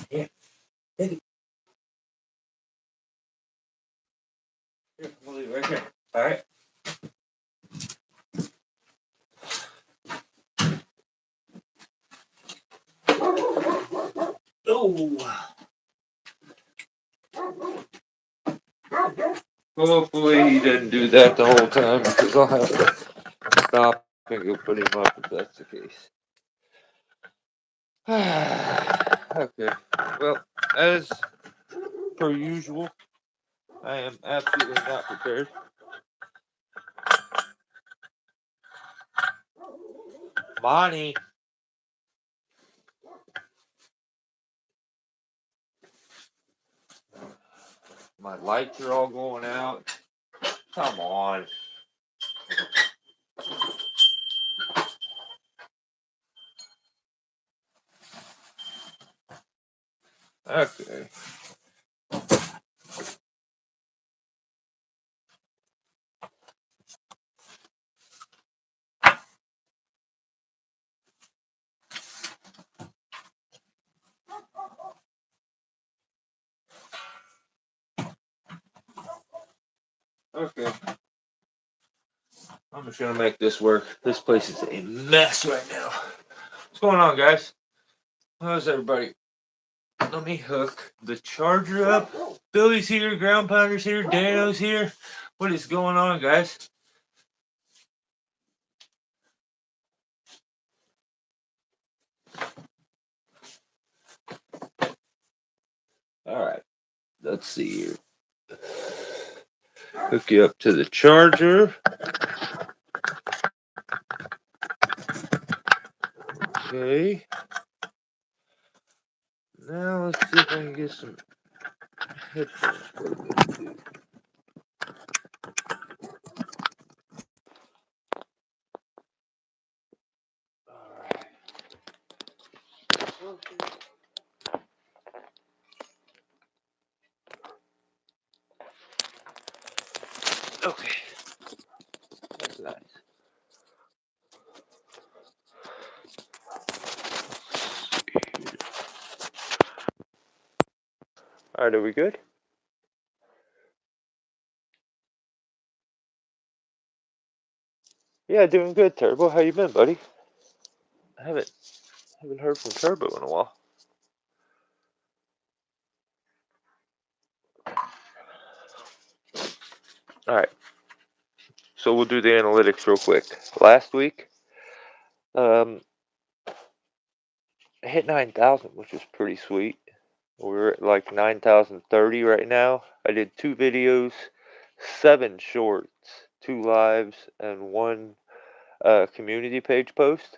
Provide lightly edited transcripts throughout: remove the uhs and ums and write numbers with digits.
Here, take it. Here, we'll leave it right here. All right. Oh. Hopefully he didn't do that the whole time because I'll have to stop and go put him up if that's the case. Okay. Well, as per usual, I am absolutely not prepared. Monty. My lights are all going out. Come on. Okay. Okay. I'm just gonna make this work. This place is a mess right now. What's going on, guys? How's everybody? Let me hook the charger up. Billy's here, Ground Pounder's here, Dano's here. What is going on, guys? Alright, let's see here. Hook you up to the charger. Okay. Now let's see if I can get some headphones plugged in. Alright. Okay. That's nice. Alright, are we good? Yeah, doing good, Turbo. How you been, buddy? I haven't heard from Turbo in a while. Alright. So we'll do the analytics real quick. Last week, I hit 9,000, which was pretty sweet. We're at like 9,030 right now. I did 2 videos, 7 shorts, 2 lives, and 1 community page post.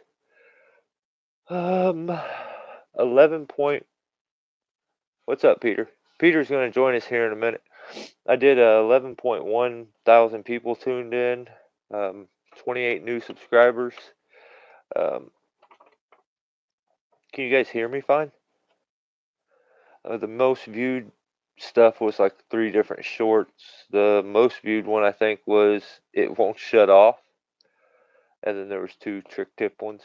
11 point. What's up, Peter? Peter's going to join us here in a minute. I did 11.1 thousand people tuned in, 28 new subscribers. Can you guys hear me fine? The most viewed stuff was like 3 different shorts. The most viewed one I think was "It Won't Shut Off," and then there was 2 trick tip ones.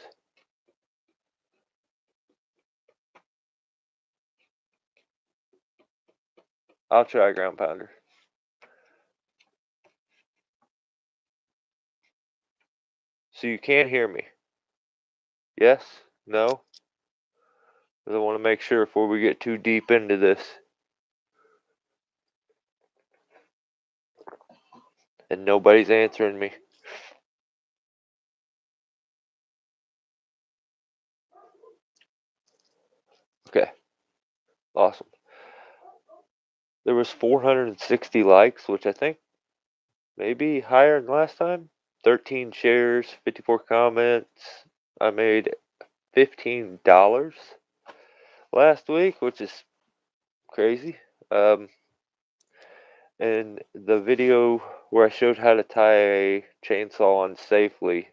I'll try, Ground Pounder. So you can hear me? Yes? No? I want to make sure before we get too deep into this. And nobody's answering me. Okay. Awesome. There was 460 likes, which I think maybe higher than last time. 13 shares, 54 comments. I made $15 last week, which is crazy. And the video where I showed how to tie a chainsaw on safely,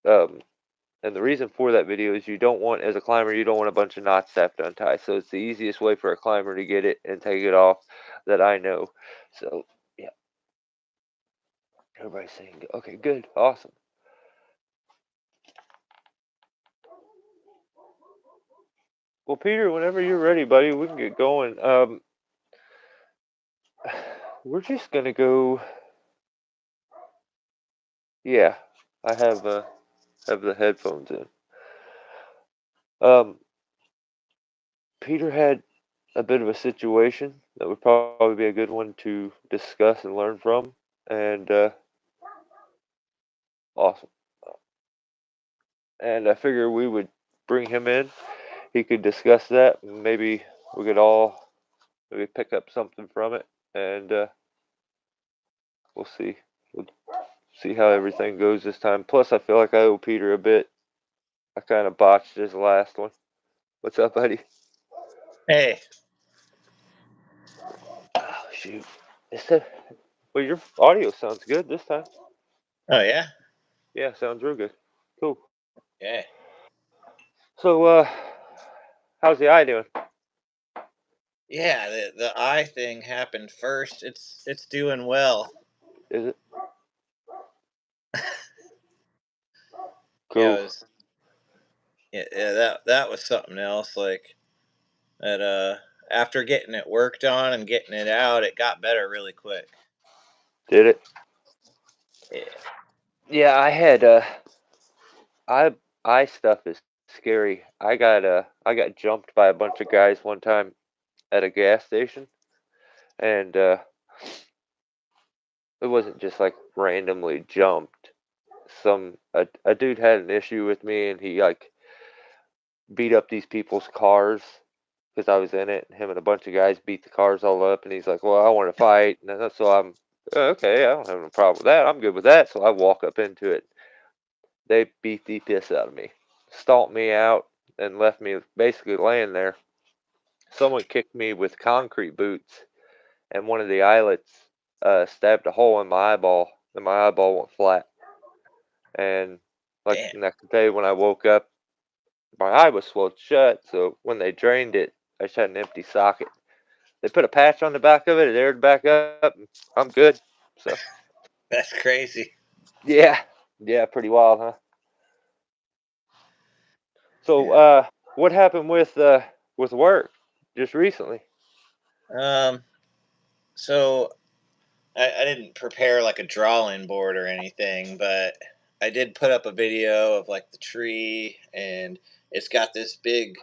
and the reason for that video is you don't want, as a climber, you don't want a bunch of knots to have to untie. So it's the easiest way for a climber to get it and take it off that I know. So, yeah. Everybody's saying, okay, good, awesome. Well, Peter, whenever you're ready, buddy, we can get going. We're just gonna go. Yeah, I have the headphones in. Um, Peter had a bit of a situation that would probably be a good one to discuss and learn from. And awesome. And I figure we would bring him in. He could discuss that. And maybe we could all maybe pick up something from it, and we'll see. We'll see how everything goes this time. Plus, I feel like I owe Peter a bit. I kind of botched his last one. What's up, buddy? Hey. Oh shoot! Well, your audio sounds good this time. Oh yeah. Yeah, sounds real good. Cool. Yeah. So, how's the eye doing? Yeah. The eye thing happened first. It's doing well. Is it Yeah. cool? It was. Yeah. That was something else. Like that. After getting it worked on and getting it out, it got better really quick. Did it? Yeah. Yeah, eye eye stuff is scary. I got jumped by a bunch of guys one time at a gas station, and it wasn't just like randomly jumped. A dude had an issue with me, and he like beat up these people's cars because I was in it. Him and a bunch of guys beat the cars all up, and he's like, "Well, I want to fight," and so I'm okay. I don't have no problem with that. I'm good with that. So I walk up into it. They beat the piss out of me, stomped me out, and left me basically laying there. Someone kicked me with concrete boots, and one of the eyelets stabbed a hole in my eyeball, and my eyeball went flat. And like Damn. the next day when I woke up, my eye was swelled shut. So when they drained it, I just had an empty socket. They put a patch on the back of it, it aired back up, and I'm good. So That's crazy. yeah, yeah, pretty wild, huh? So Yeah. what happened with work just recently? Um. So I didn't prepare like a drawing board or anything, but I did put up a video of like the tree, and it's got this big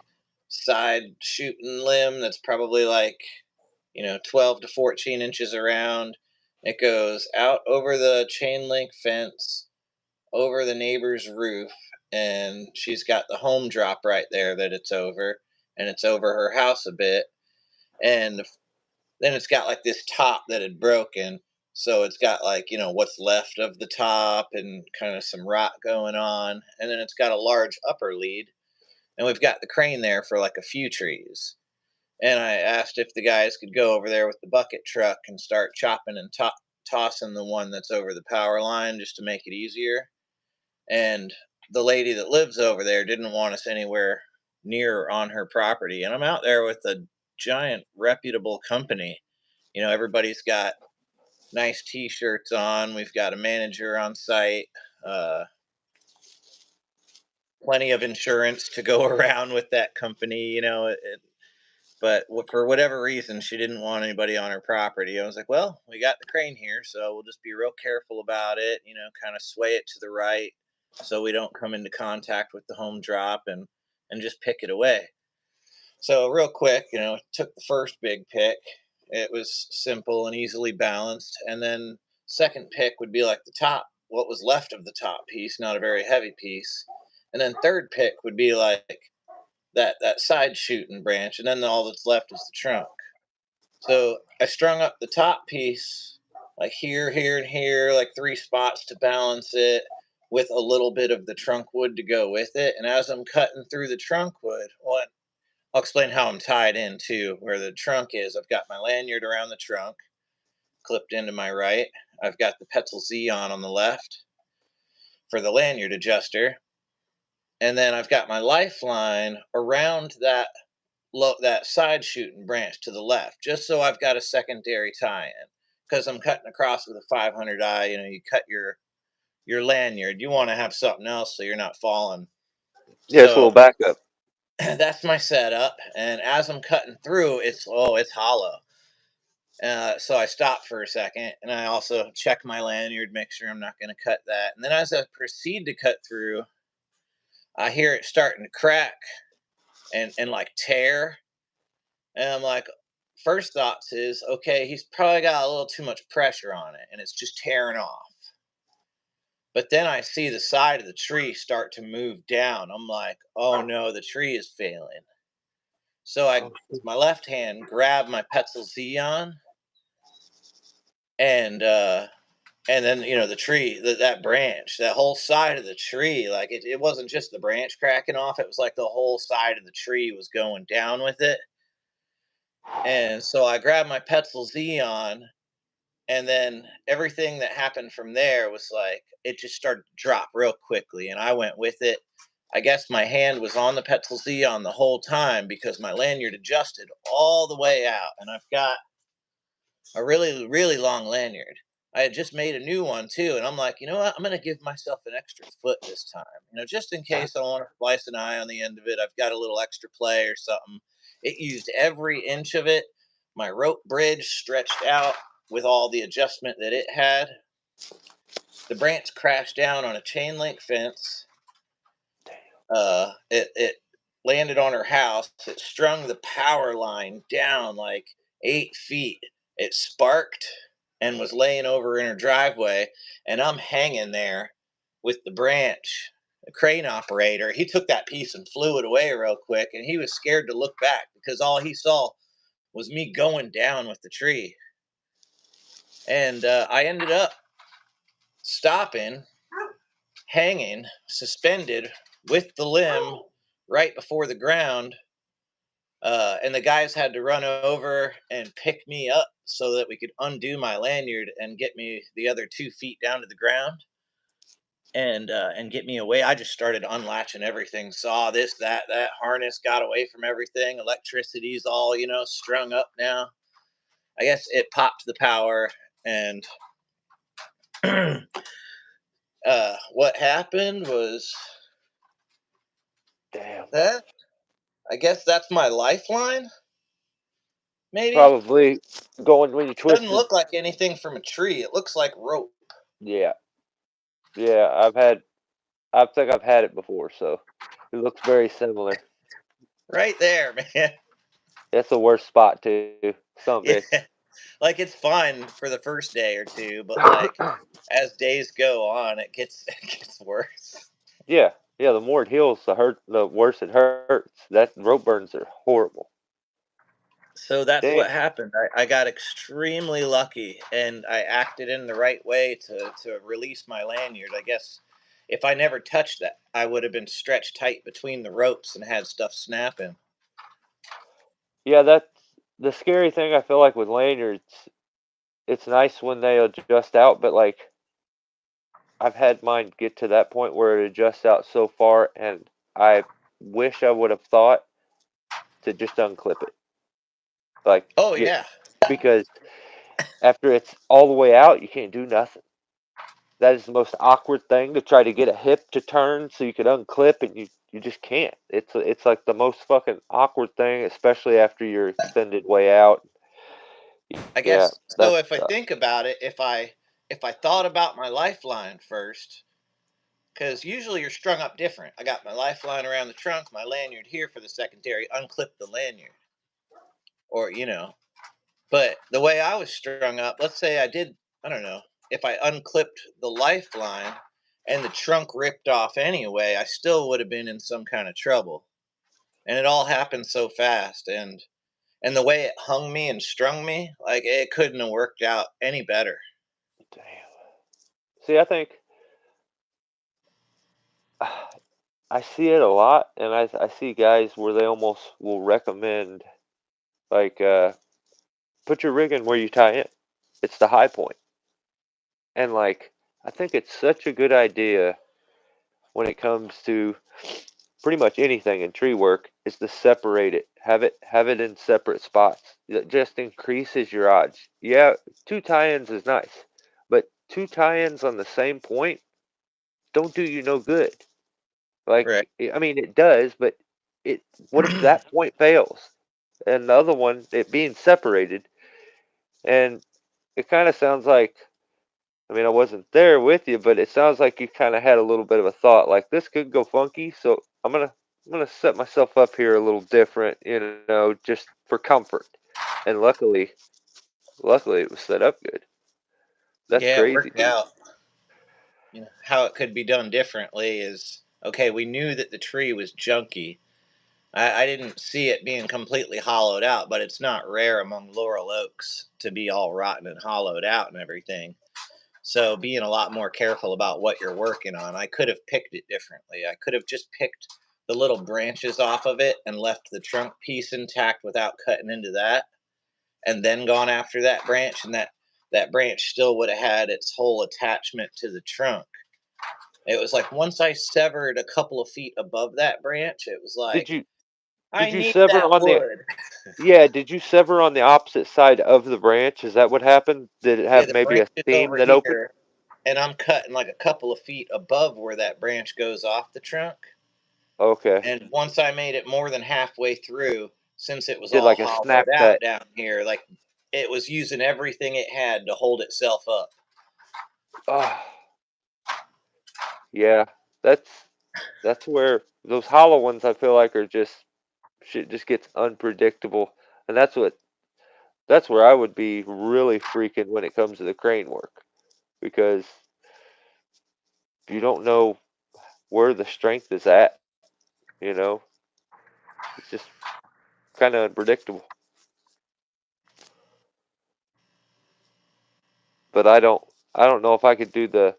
side shooting limb that's probably like 12 to 14 inches around. It goes out over the chain link fence, over the neighbor's roof, and she's got the home drop right there that it's over, and it's over her house a bit. And then it's got like this top that had broken. So it's got like, what's left of the top and kind of some rot going on. And then it's got a large upper lead. And we've got the crane there for like a few trees. And I asked if the guys could go over there with the bucket truck and start chopping and tossing the one that's over the power line just to make it easier. And the lady that lives over there didn't want us anywhere near on her property. And I'm out there with a giant reputable company. Everybody's got nice t-shirts on. We've got a manager on site, uh, plenty of insurance to go around with that company. But for whatever reason, she didn't want anybody on her property. I was like, well, we got the crane here, so we'll just be real careful about it. Kind of sway it to the right so we don't come into contact with the home drop, and just pick it away. So real quick, took the first big pick. It was simple and easily balanced, and then second pick would be like the top, what was left of the top piece, not a very heavy piece, and then third pick would be like that side shooting branch, and then all that's left is the trunk. So I strung up the top piece like here, here, and here, like three spots to balance it, with a little bit of the trunk wood to go with it. And as I'm cutting through the trunk wood, I'll explain how I'm tied in too, where the trunk is. I've got my lanyard around the trunk, clipped into my right. I've got the Petzl Z on the left for the lanyard adjuster. And then I've got my lifeline around that side shooting branch to the left, just so I've got a secondary tie-in. Because I'm cutting across with a 500i, you cut your lanyard. You want to have something else so you're not falling. Yeah, it's a little So backup. that's my setup. And as I'm cutting through, it's hollow. So I stop for a second, and I also check my lanyard, make sure I'm not going to cut that. And then as I proceed to cut through, I hear it starting to crack and like tear. And I'm like, first thoughts is, okay, he's probably got a little too much pressure on it, and it's just tearing off. But then I see the side of the tree start to move down. I'm like, oh no, the tree is failing. So I, Oh, with my left hand, grab my Petzl Xeon, and and then the tree, that branch, that whole side of the tree, like it wasn't just the branch cracking off, it was like the whole side of the tree was going down with it. And so I grabbed my Petzl Xeon, and then everything that happened from there was like it just started to drop real quickly, and I went with it. I guess my hand was on the Petzl Xeon the whole time because my lanyard adjusted all the way out, and I've got a really, really long lanyard. I had just made a new one too, and I'm like, you know what? I'm gonna give myself an extra foot this time. Just in case I want to slice an eye on the end of it. I've got a little extra play or something. It used every inch of it. My rope bridge stretched out with all the adjustment that it had. The branch crashed down on a chain link fence. It landed on her house. It strung the power line down like 8 feet. It sparked and was laying over in her driveway, and I'm hanging there with the branch. The crane operator, he took that piece and flew it away real quick, and he was scared to look back because all he saw was me going down with the tree. And I ended up stopping, hanging, suspended with the limb right before the ground. And the guys had to run over and pick me up so that we could undo my lanyard and get me the other 2 feet down to the ground and get me away. I just started unlatching everything. Saw this, that harness, got away from everything. Electricity's all strung up now. I guess it popped the power, and what happened was damn. that. I guess that's my lifeline. Maybe Probably going when you doesn't twisted. look like anything from a tree. It looks like rope. Yeah, yeah. I think I've had it before, so it looks very similar. Right there, man. That's the worst spot too. Some Yeah, bitch. like it's fine for the first day or two, but like as days go on, it gets it gets worse. Yeah, yeah. The more it heals, the worse it hurts. That rope burns are horrible. So that's Damn. what happened. I got extremely lucky, and I acted in the right way to release my lanyard. I guess if I never touched that, I would have been stretched tight between the ropes and had stuff snapping. Yeah, that's the scary thing. I feel like with lanyards, it's nice when they adjust out, but like I've had mine get to that point where it adjusts out so far, and I wish I would have thought to just unclip it. Like, Oh get yeah. because after it's all the way out, you can't do nothing. That is the most awkward thing to try to get a hip to turn so you could unclip, and you just can't. It's like the most fucking awkward thing, especially after your extended way out. I Yeah, guess that so. If I sucks. think about it, if I thought about my lifeline first, because usually you're strung up different. I got my lifeline around the trunk, my lanyard here for the secondary. Unclip the lanyard, or. But the way I was strung up, let's say I did, I don't know, if I unclipped the lifeline and the trunk ripped off anyway, I still would have been in some kind of trouble. And it all happened so fast, and the way it hung me and strung me, like it couldn't have worked out any better. Damn. See, I think I see it a lot, and I see guys where they almost will recommend like put your rig in where you tie in. It's the high point, and like I think it's such a good idea when it comes to pretty much anything in tree work is to separate it. Have it in separate spots. That just increases your odds. Yeah, two tie-ins is nice, but two tie-ins on the same point don't do you no good. Right. Like I mean, it does, but it what if that point fails? And the other one, it being separated, and it kind of sounds like, I mean, I wasn't there with you, but it sounds like you kind of had a little bit of a thought like this could go funky, so I'm gonna set myself up here a little different, just for comfort. And luckily it was set up good. That's Yeah, it crazy, worked dude. out. How it could be done differently is okay. We knew that the tree was junky. I didn't see it being completely hollowed out, but it's not rare among laurel oaks to be all rotten and hollowed out and everything. So being a lot more careful about what you're working on. I could have picked it differently. I could have just picked the little branches off of it and left the trunk piece intact without cutting into that, and then gone after that branch, and that branch still would have had its whole attachment to the trunk. It was like once I severed a couple of feet above that branch, it was Did like you I did you need sever that on the wood. Yeah, did you sever on the opposite side of the branch? Is that what happened? Did it Yeah, have the maybe branch a is seam over that opened? here, and I'm cutting like a couple of feet above where that branch goes off the trunk. Okay. And once I made it more than halfway through, since it You was did all like a hollowed snap out cut. down here, like it was using everything it had to hold itself up. Oh, yeah. That's that's where those hollow ones I feel like are just shit just gets unpredictable. And that's where I would be really freaking when it comes to the crane work because you don't know where the strength is at, you know? It's just kind of unpredictable. But I don't know if I could do the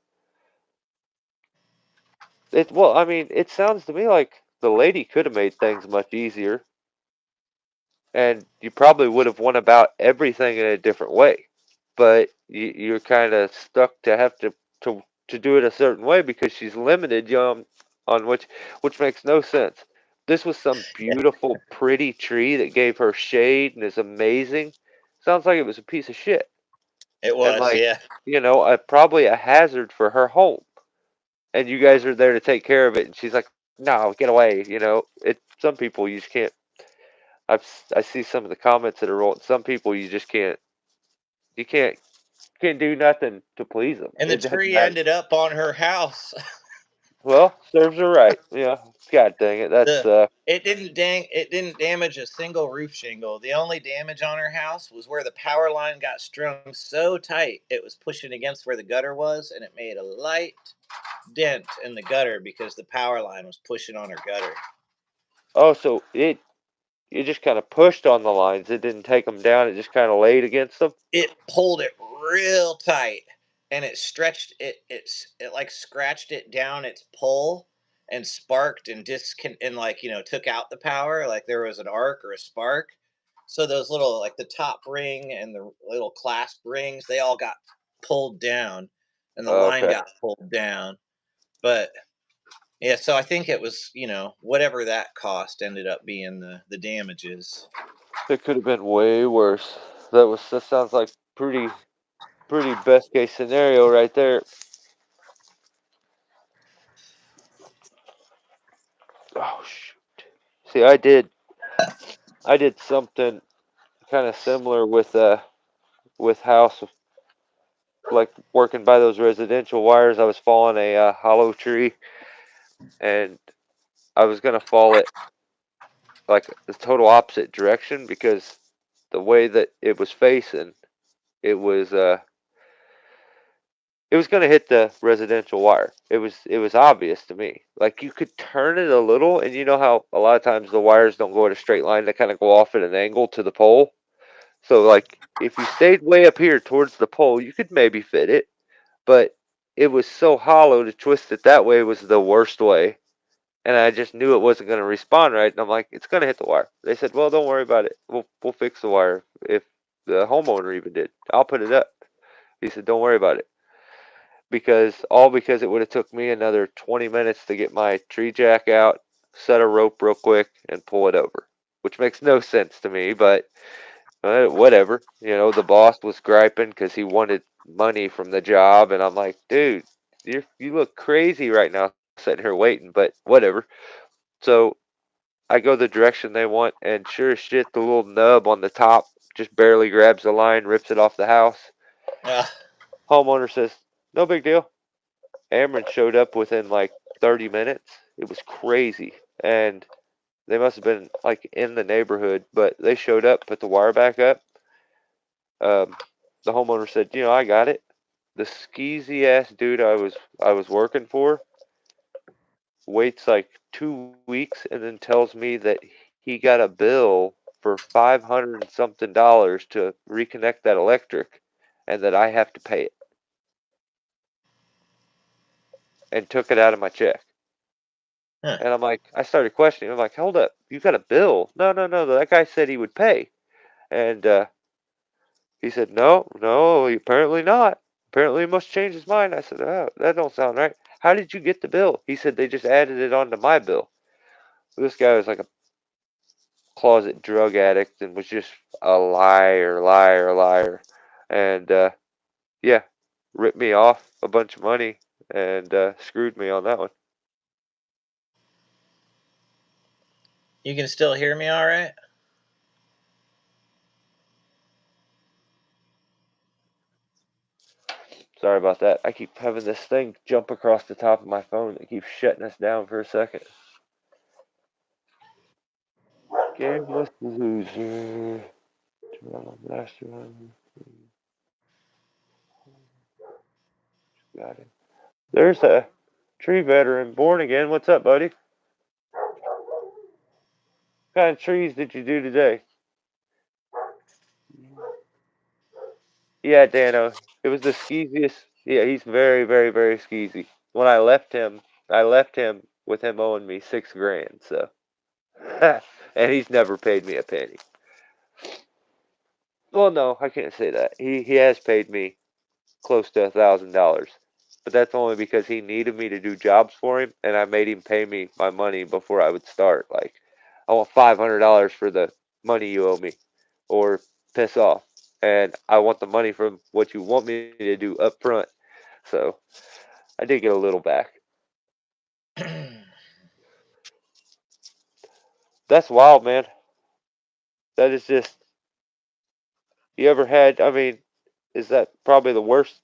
it well, I mean, it sounds to me like the lady could have made things much easier and you probably would have won about everything in a different way. But you're kind of stuck to have to do it a certain way because she's limited, on which makes no sense. This was some Yeah, beautiful, pretty tree that gave her shade and is amazing. Sounds like it was a piece of shit it and was. like Yeah, probably a hazard for her home. And you guys are there to take care of it, and she's like, "No, get away." It. Some people you just can't. I see some of the comments that are rolling. Some people you just can't. You can't do nothing to please them. and the It doesn't tree matter. ended up on her house. Well, serves her right. Yeah. God dang it. That's the it didn't damage a single roof shingle. The only damage on her house was where the power line got strung so tight it was pushing against where the gutter was, and it made a light dent in the gutter because the power line was pushing on her gutter. oh, so it just kind of pushed on the lines. It didn't take them down. It just kind of laid against them. It pulled it real tight, and it stretched it like scratched it down its pole and sparked and and like took out the power, like there was an arc or a spark. So those little, like the top ring and the little clasp rings, they all got pulled down, and the line Okay. got pulled down. But yeah, so I think it was, whatever that cost ended up being the damages. It could have been way worse. That sounds like pretty best case scenario right there. Oh shoot. See, I did something kind of similar with house, like working by those residential wires. I was falling a hollow tree, and I was gonna fall it like the total opposite direction because the way that it was facing, it was uh it was gonna hit the residential wire. It was obvious to me. Like you could turn it a little, and you know how a lot of times the wires don't go in a straight line; they kind of go off at an angle to the pole. So like if you stayed way up here towards the pole, you could maybe fit it, but it was so hollow to twist it that way was the worst way. And I just knew it wasn't going to respond right. And I'm like, it's going to hit the wire. They said, well, don't worry about it. We'll fix the wire. If the homeowner even did, I'll put it up. He said, don't worry about it because it would have took me another 20 minutes to get my tree jack out, set a rope real quick, and pull it over, which makes no sense to me. But whatever. The boss was griping because he wanted money from the job, and I'm like, dude, you look crazy right now sitting here waiting, but whatever. So I go the direction they want, and sure as shit, the little nub on the top just barely grabs the line, rips it off the house. Uh, Homeowner says, no big deal. Ameren showed up within like 30 minutes. It was crazy. And they must have been like in the neighborhood, but they showed up, put the wire back up. Um, the homeowner said, I got it. The skeezy ass dude I was working for waits like 2 weeks and then tells me that he got a bill for 500 and something dollars to reconnect that electric, and that I have to pay it, and took it out of my check. huh. And I'm like, I started questioning. I'm like, hold up, you got a bill? No, no, no. That guy said he would pay, and he said, no, no, apparently not. Apparently he must change his mind. I said, oh, that don't sound right. How did you get the bill? He said they just added it onto my bill. This guy was like a closet drug addict and was just a liar, liar, liar. And yeah, ripped me off a bunch of money and screwed me on that one. You can still hear me all right? Sorry about that. I keep having this thing jump across the top of my phone that keeps shutting us down for a second. Gameless loser. Last one. Got it. There's a tree veteran, born again. What's up, buddy? What kind of trees did you do today? Yeah, Dano. It was the skeeziest. Yeah, he's very, very, very skeezy. When I left him with him owing me 6 grand. So, and he's never paid me a penny. Well, no, I can't say that. He has paid me close to $1,000, but that's only because he needed me to do jobs for him, and I made him pay me my money before I would start. Like, I want $500 for the money you owe me, or piss off. And I want the money from what you want me to do up front. So I did get a little back. That's wild, man. That is just. You ever had? I mean, is that probably the worst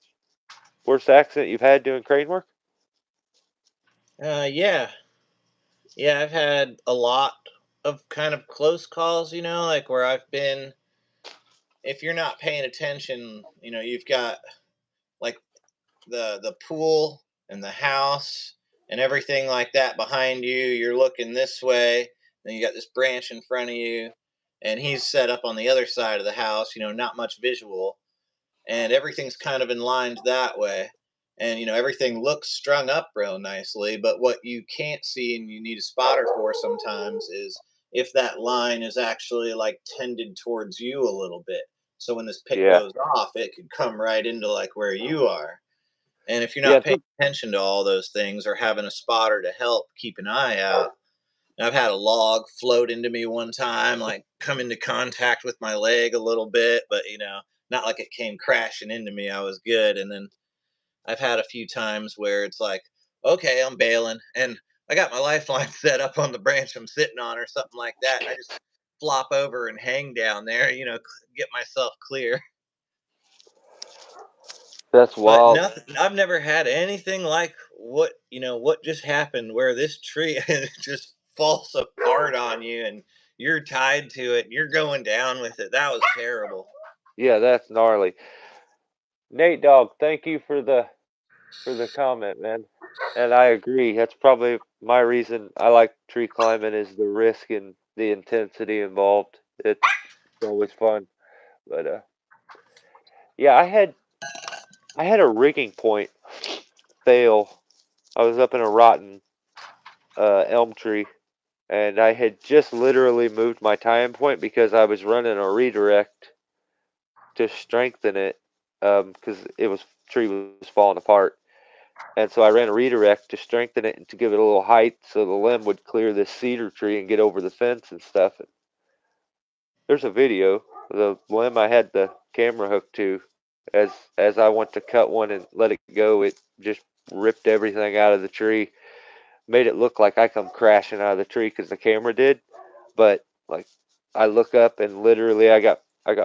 accident you've had doing crane work? Yeah. Yeah, I've had a lot of kind of close calls, like where I've been, if you're not paying attention, you've got like the pool and the house and everything like that behind you. You're looking this way, then you got this branch in front of you, and he's set up on the other side of the house, not much visual, and everything's kind of in lines that way. And everything looks strung up real nicely, but what you can't see and you need a spotter for sometimes is if that line is actually like tended towards you a little bit. So when this pick Yeah, goes off, it could come right into like where you are. And if you're yeah. not paying attention to all those things or having a spotter to help keep an eye out, and I've had a log float into me one time, like come into contact with my leg a little bit, but not like it came crashing into me. I was good. And then I've had a few times where it's like, okay, I'm bailing and I got my lifeline set up on the branch I'm sitting on or something like that. And I just flop over and hang down there, get myself clear. That's But wild. nothing, I've never had anything like what just happened where this tree just falls apart on you and you're tied to it and you're going down with it. That was terrible. Yeah, that's gnarly. Nate Dog, thank you for the comment, man. And I agree. That's probably my reason I like tree climbing is the risk and the intensity involved. It's always fun. But yeah, I had a rigging point fail. I was up in a rotten elm tree, and I had just literally moved my tie-in point because I was running a redirect to strengthen it because it was tree was falling apart. And so I ran a redirect to strengthen it and to give it a little height so the limb would clear this cedar tree and get over the fence and stuff. And there's a video. The limb I had the camera hooked to, as I went to cut one and let it go, it just ripped everything out of the tree. Made it look like I come crashing out of the tree because the camera did. but like I look up and literally I got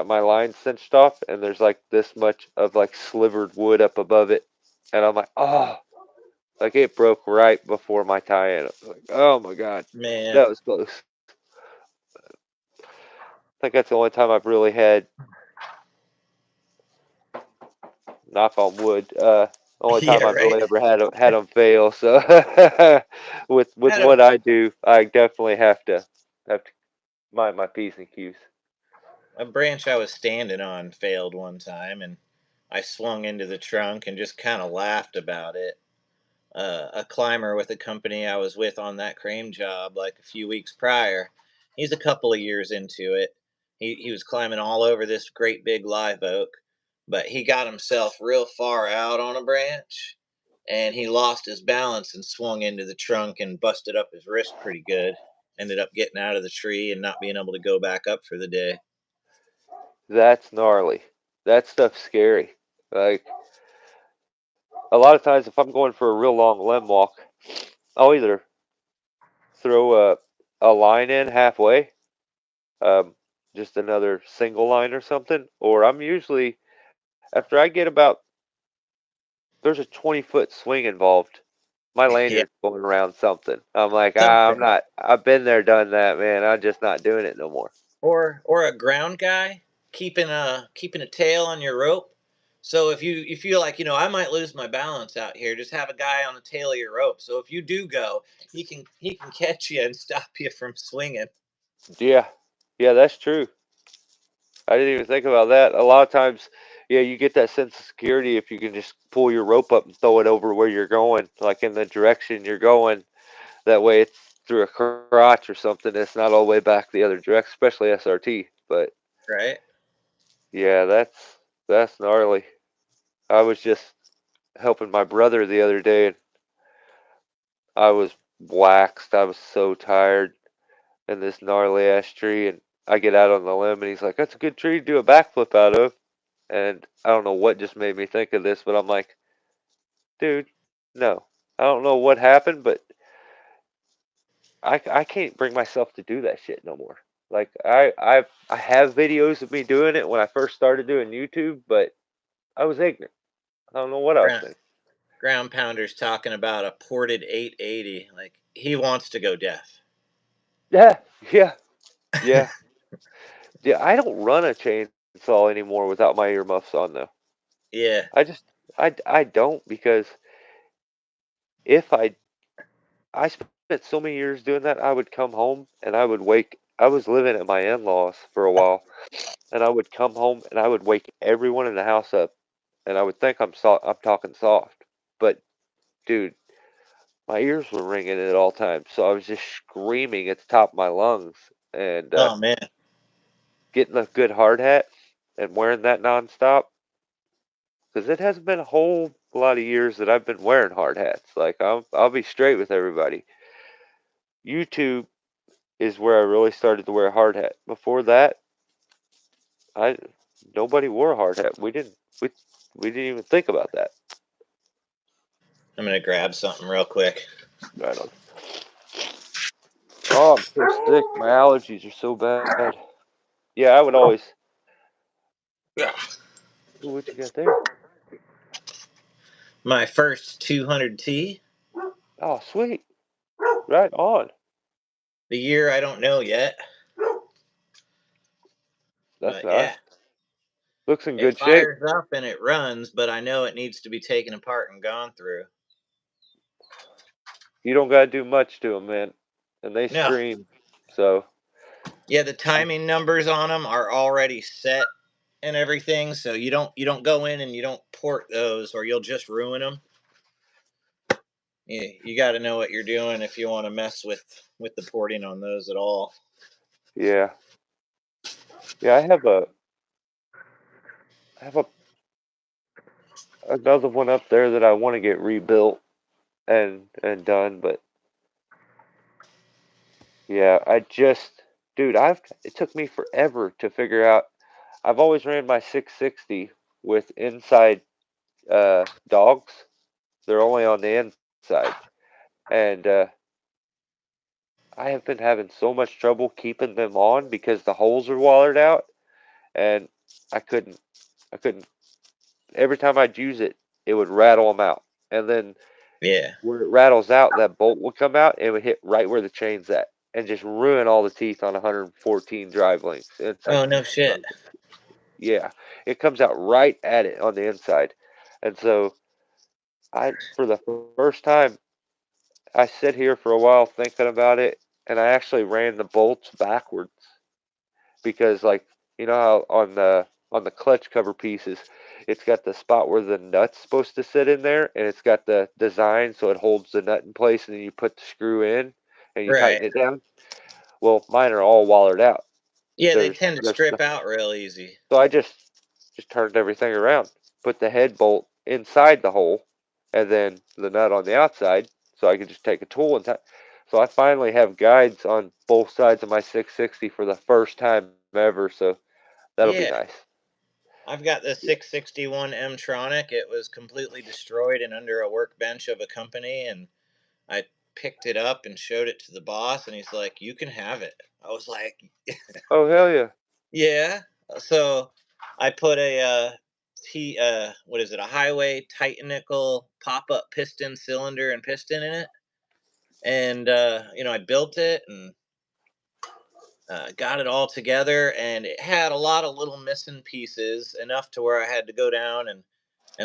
my line cinched off and there's like this much of like slivered wood up above it, and I'm like, oh, like it broke right before my tie-in. I was like, oh my god, Man. that was close. I think that's the only time I've really had, knock on wood, only time Yeah, I've right. really ever had them fail. So with Had a what I do, I definitely have to mind my p's and q's. a branch I was standing on failed one time, and I swung into the trunk and just kind of laughed about it. A climber with a company I was with on that crane job like a few weeks prior. He's a couple of years into it. He was climbing all over this great big live oak, but he got himself real far out on a branch and he lost his balance and swung into the trunk and busted up his wrist pretty good. Ended up getting out of the tree and not being able to go back up for the day. That's gnarly. That stuff's scary. Like a lot of times, if I'm going for a real long limb walk, I'll either throw a line in halfway, um, just another single line or something, or I'm usually after I get about there's a 20-foot swing involved. My Yeah, lanyard's going around something. I'm like, I'm something. not. I've been there, done that, man. I'm just not doing it no more. Or a ground guy keeping a tail on your rope. So if you feel like I might lose my balance out here, just have a guy on the tail of your rope. So if you do go, he can catch you and stop you from swinging. Yeah, yeah, that's true. I didn't even think about that. A lot of times, yeah, you get that sense of security if you can just pull your rope up and throw it over where you're going, like in the direction you're going. That way, it's through a crotch or something. It's not all the way back the other direction, especially SRT. But Right? yeah, that's gnarly. I was just helping my brother the other day, and I was waxed. I was so tired in this gnarly ass tree, and I get out on the limb, and he's like, "That's a good tree to do a backflip out of." And I don't know what just made me think of this, but I'm like, dude, no. I don't know what happened, but I can't bring myself to do that shit no more. Like I have videos of me doing it when I first started doing YouTube, but I was ignorant. I don't know what I was Ground, thinking. ground pounders talking about a ported 880. Like he wants to go deaf. Yeah, yeah, yeah, yeah. I don't run a chainsaw anymore without my earmuffs on though. Yeah. I just I don't because if I spent so many years doing that, I would come home and I would wake. I was living at my in-laws for a while, and I would come home and I would wake everyone in the house up, and I would think I'm talking soft, but dude, my ears were ringing at all times, so I was just screaming at the top of my lungs, and Oh man. getting a good hard hat and wearing that nonstop because it hasn't been a whole lot of years that I've been wearing hard hats. Like I'll be straight with everybody. YouTube is where I really started to wear a hard hat. Before that, I nobody wore a hard hat. We didn't even think about that. I'm gonna grab something real quick. Right on. Oh, I'm so sick. My allergies are so bad. Yeah, I would always. Yeah. Ooh, what you got there? My first 200T. Oh, sweet. Right on. The year I don't know yet, That's but nice. yeah, Looks in it good shape. fires up and it runs, but I know it needs to be taken apart and gone through. You don't gotta do much to them, man, and they No, scream. So, yeah, the I, timing numbers on them are already set and everything, so you don't go in and you don't port those, or you'll just ruin them. You got to know what you're doing if you want to mess with the porting on those at all. yeah, yeah. I have another one up there that I want to get rebuilt and done, but yeah, dude, it took me forever to figure out. I've always ran my 660 with inside dogs. They're only on the inside, and I have been having so much trouble keeping them on because the holes are watered out, and I couldn't. I couldn't. Every time I'd use it, it would rattle them out, and then Yeah. where it rattles out, that bolt would come out and it would hit right where the chain's at, and just ruin all the teeth on 114 drive links. And it's like, Oh no son shit. of a- yeah, it comes out right at it on the inside, and so for the first time, I sit here for a while thinking about it, and I actually ran the bolts backwards because, like, you know how on the clutch cover pieces, it's got the spot where the nut's supposed to sit in there, and it's got the design so it holds the nut in place, and then you put the screw in and you Right. tighten it down. Well, mine are all wallered out. Yeah, they There's tend to there's strip out real easy. So I just turned everything around, put the head bolt inside the hole, and then the nut on the outside, so I could just take a tool and so I finally have guides on both sides of my 660 for the first time ever. So that'll be Yeah. nice. I've got the Yeah. 661 M-tronic. It was completely destroyed and under a workbench of a company, and I picked it up and showed it to the boss, and he's like, "You can have it." I was like, Oh hell yeah. "Yeah." So I put a what is it? A highway Titanical pop-up piston cylinder and piston in it, and I built it and got it all together, and it had a lot of little missing pieces, enough to where I had to go down and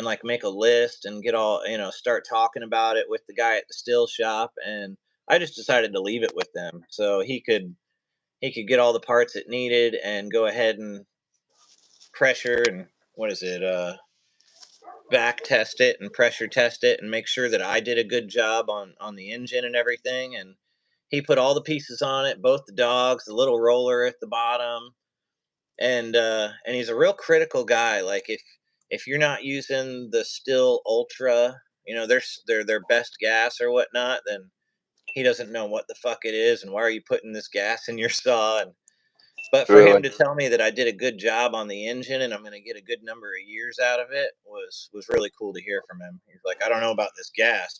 like make a list and get all start talking about it with the guy at the still shop. And I just decided to leave it with them so he could get all the parts it needed and go ahead and pressure and what is it back test it and pressure test it and make sure that I did a good job on the engine and everything. And he put all the pieces on it, both the dogs, the little roller at the bottom, and he's a real critical guy. Like if you're not using the Still Ultra, their best gas or whatnot, then he doesn't know what the fuck it is and why are you putting this gas in your saw. And but for him Really? to tell me that I did a good job on the engine and I'm going to get a good number of years out of it was really cool to hear from him. He's like, I don't know about this gas,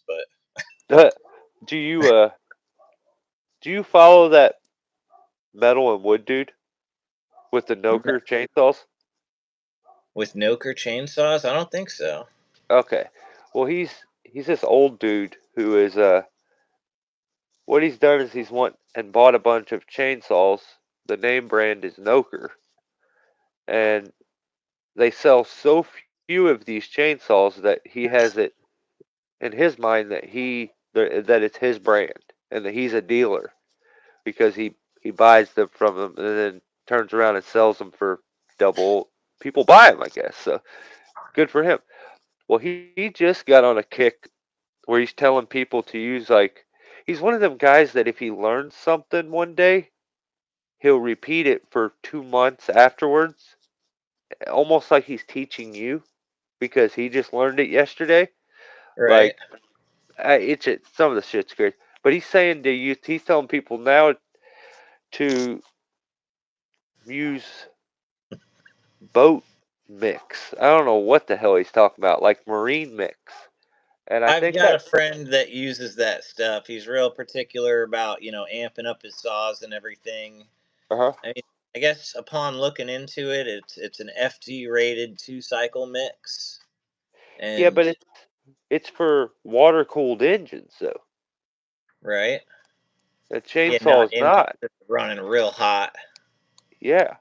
but do you do you follow that metal and wood dude with the Noker chainsaws? with Noker chainsaws, I don't think so. Okay. Well, he's this old dude who is what he's done is he's went and bought a bunch of chainsaws. The name brand is Noker, and they sell so few of these chainsaws that he has it in his mind that that it's his brand and that he's a dealer because he buys them from them and then turns around and sells them for double. People buy them, I guess. So good for him. Well, he just got on a kick where he's telling people to use like he's one of them guys that if he learns something one day, he'll repeat it for 2 months afterwards, almost like he's teaching you because he just learned it yesterday. Right. Like some of the shit's great, but he's saying to use. He's telling people now to use boat mix. I don't know what the hell he's talking about, like marine mix. And I I've think got a that friend that uses that stuff. He's real particular about, amping up his saws and everything. uh huh. I mean, I guess upon looking into it, it's an FG rated 2 cycle mix. Yeah, And but it's for water cooled engines though. right? A Yeah, chainsaw not is engines not. that are running real hot. Yeah,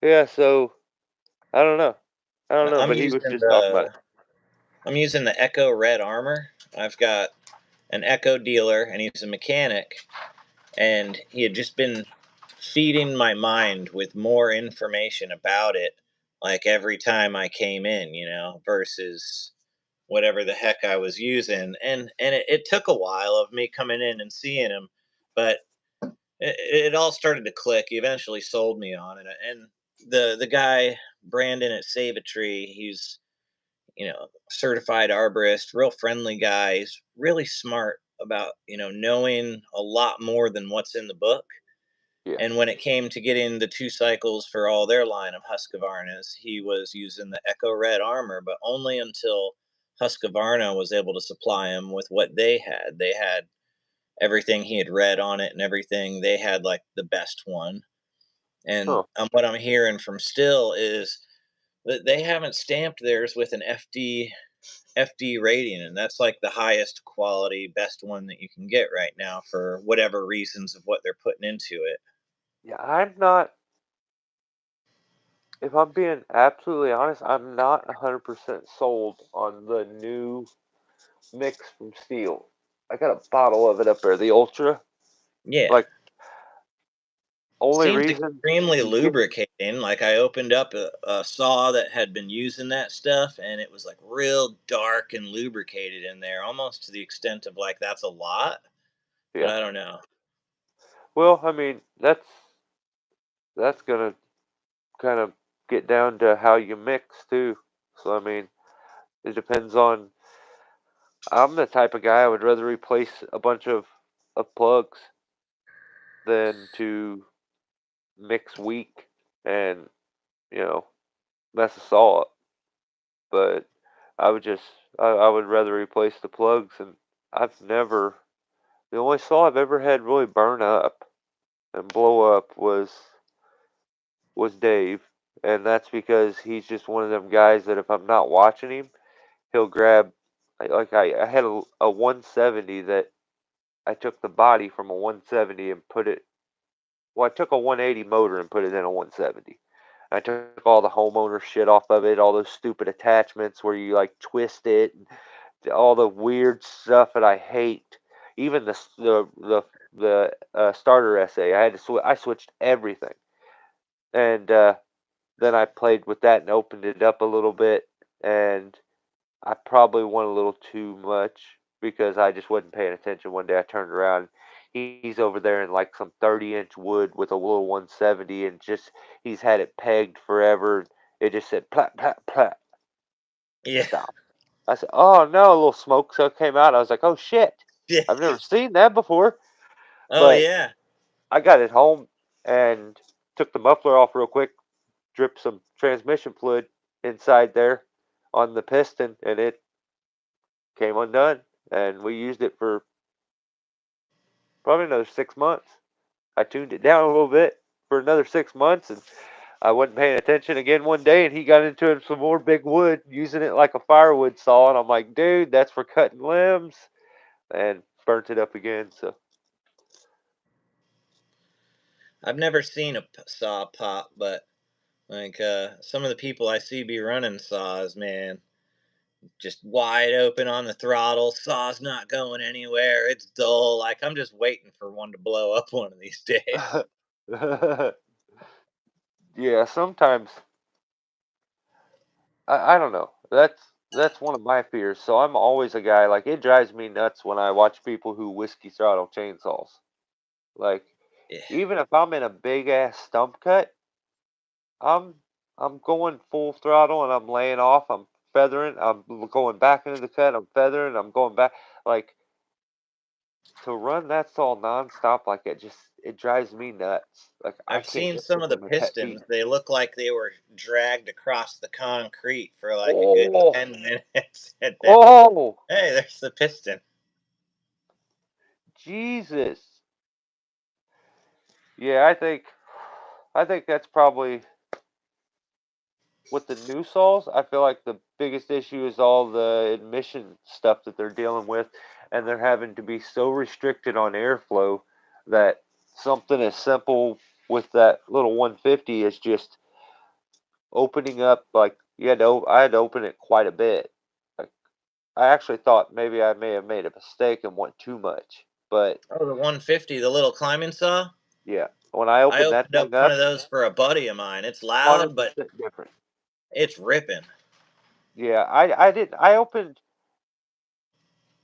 yeah. So I don't know. I don't know. I'm But he was using just talking about it. the I'm using the Echo Red Armor. I've got an Echo dealer and he's a mechanic, and he had just been feeding my mind with more information about it like every time I came in, versus whatever the heck I was using. And it took a while of me coming in and seeing him, but it all started to click. He eventually sold me on it. And the guy Brandon at Save a Tree, he's certified arborist, real friendly guy. He's really smart about knowing a lot more than what's in the book. Yeah. And when it came to getting the 2 cycles for all their line of Husqvarnas, he was using the Echo Red Armor, but only until Husqvarna was able to supply him with what they had. They had everything he had read on it and everything, they had like the best one. And Huh. what I'm hearing from Still is that they haven't stamped theirs with an FD rating, and that's like the highest quality, best one that you can get right now for whatever reasons of what they're putting into it. Yeah, I'm not. If I'm being absolutely honest, I'm not 100% sold on the new mix from Steel. I got a bottle of it up there, the Ultra. Yeah, Like, only seems reason extremely you get. lubricating. Like I opened up a saw that had been using that stuff, and it was like real dark and lubricated in there, almost to the extent of like that's a lot. But Yeah. I don't know. Well, I mean, that's gonna kind of get down to how you mix too. So I mean, it depends on. I'm the type of guy I would rather replace a bunch of plugs than to mix weak and you know mess us all up. But I would just I would rather replace the plugs, and I've never the only saw I've ever had really burn up and blow up was Dave, and that's because he's just one of them guys that if I'm not watching him, he'll grab. I had a 170 that I took the body from a 170 and put it. Well, I took a 180 motor and put it in a 170. I took all the homeowner shit off of it, all those stupid attachments where you like twist it, and all the weird stuff that I hate. Even the starter essay, I switched everything, and then I played with that and opened it up a little bit, and I probably won a little too much because I just wasn't paying attention. One day I turned around, he's over there in like some 30-inch wood with a little 170, and just he's had it pegged forever. It just said plat plat plat. Yeah. Stop. I said, "Oh no!" A little smoke came out. I was like, "Oh shit! Yeah. I've never seen that before." Oh But yeah. I got it home and took the muffler off real quick, dripped some transmission fluid inside there on the piston, and it came undone. And we used it for probably another 6 months. I tuned it down a little bit for another 6 months, and I wasn't paying attention again one day, and he got into it some more big wood, using it like a firewood saw, and I'm like, dude, that's for cutting limbs, and burnt it up again. So I've never seen a saw pop, but like some of the people I see be running saws, man, just wide open on the throttle, saw's not going anywhere. It's dull. Like I'm just waiting for one to blow up one of these days. yeah, sometimes I don't know. That's one of my fears. So I'm always a guy like it drives me nuts when I watch people who whiskey throttle chainsaws. Like Yeah. even if I'm in a big ass stump cut, I'm I'm going full throttle and I'm laying off. I'm feathering. I'm going back into the cut. I'm feathering. I'm going back. Like to run that saw nonstop like it drives me nuts. Like I I've can't seen get some this of the in my pet peeve. pistons. They look like they were dragged across the concrete for like a good Oh, 10 minutes. And then, oh, hey, there's the piston. Jesus. Yeah, I think that's probably with the new saws. I feel like the biggest issue is all the emission stuff that they're dealing with, and they're having to be so restricted on airflow that something as simple with that little 150 is just opening up. Like I had to open it quite a bit. Like I actually thought maybe I may have made a mistake and went too much, but Oh, the 150, the little climbing saw. yeah, when I I opened that opened up thing one up, of those for a buddy of mine. It's loud, but 100% different. it's ripping. Yeah, I didn't. I opened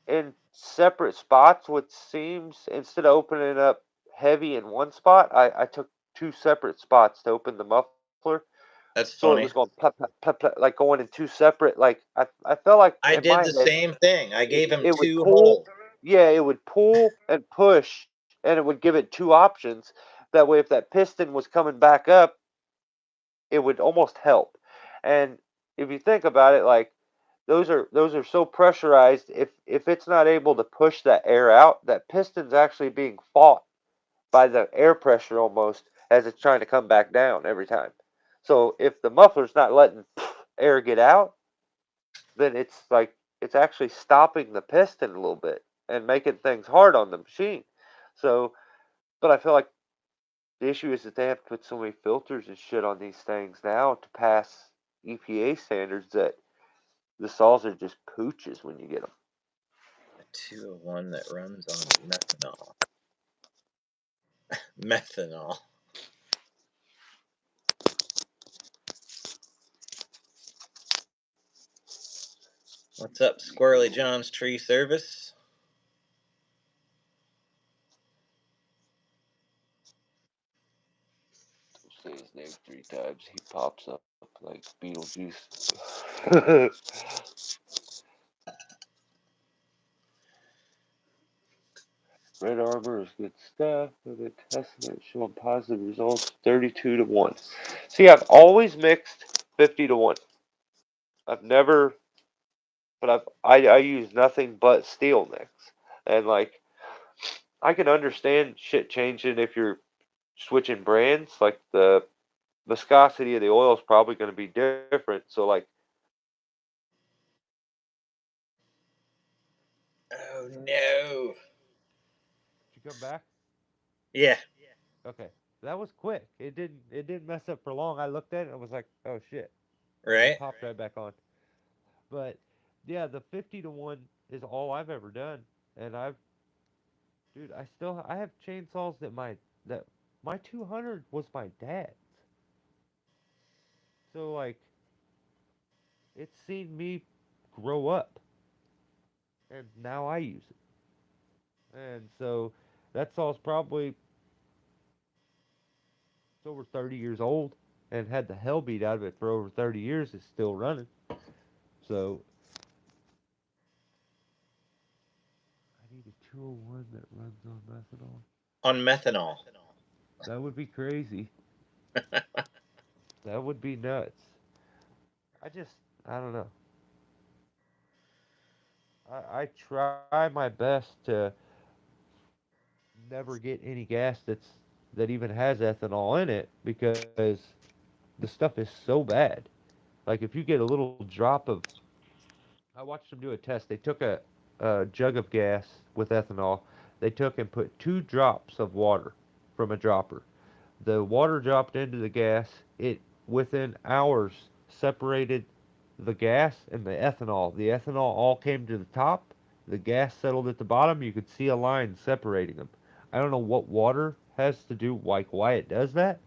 in separate spots with seams instead of opening up heavy in one spot. I took two separate spots to open the muffler, That's so it funny. was going plop, plop, plop, plop, like going in two separate. Like I felt like I in did my the head same thing. I gave him it would two pull. holes. Yeah, it would pull and push, and it would give it two options. That way, if that piston was coming back up, it would almost help. And if you think about it, like those are so pressurized. If it's not able to push that air out, that piston's actually being fought by the air pressure almost as it's trying to come back down every time. So if the muffler's not letting air get out, then it's like it's actually stopping the piston a little bit and making things hard on the machine. So, but I feel like the issue is that they have to put so many filters and shit on these things now to pass EPA standards that the saws are just pooches when you get them. A 201 that runs on methanol. Methanol. What's up, Squirrely John's Tree Service? Say his name 3 times, he pops up like Beetlejuice. Red Armor is good stuff. Good testament showing positive results. 32-1. See, I've always mixed 50-1. I've never, but I use nothing but steel mix, and like I can understand shit changing if you're switching brands. Like the viscosity of the oil is probably going to be different. So like, Oh no. did you come back? Yeah. Okay, that was quick. It didn't mess up for long. I looked at it and I was like, oh shit, it Right? popped right back on. But yeah, the 50-1 is all I've ever done, and dude, I have chainsaws that my 200 was my dad's. So like, it's seen me grow up, and now I use it. And so that saw's probably it's over 30 years old, and had the hell beat out of it for over 30 years. It's still running. So I need a 201 that runs on methanol. On methanol. That would be crazy. That would be nuts. I just, I don't know. I try my best to never get any gas that even has ethanol in it because the stuff is so bad. Like if you get a little drop of, I watched them do a test. They took a jug of gas with ethanol. They took and put 2 drops of water from a dropper. The water dropped into the gas. It within hours separated the gas and the ethanol. The ethanol all came to the top. The gas settled at the bottom. You could see a line separating them. I don't know what water has to do, like why it does that,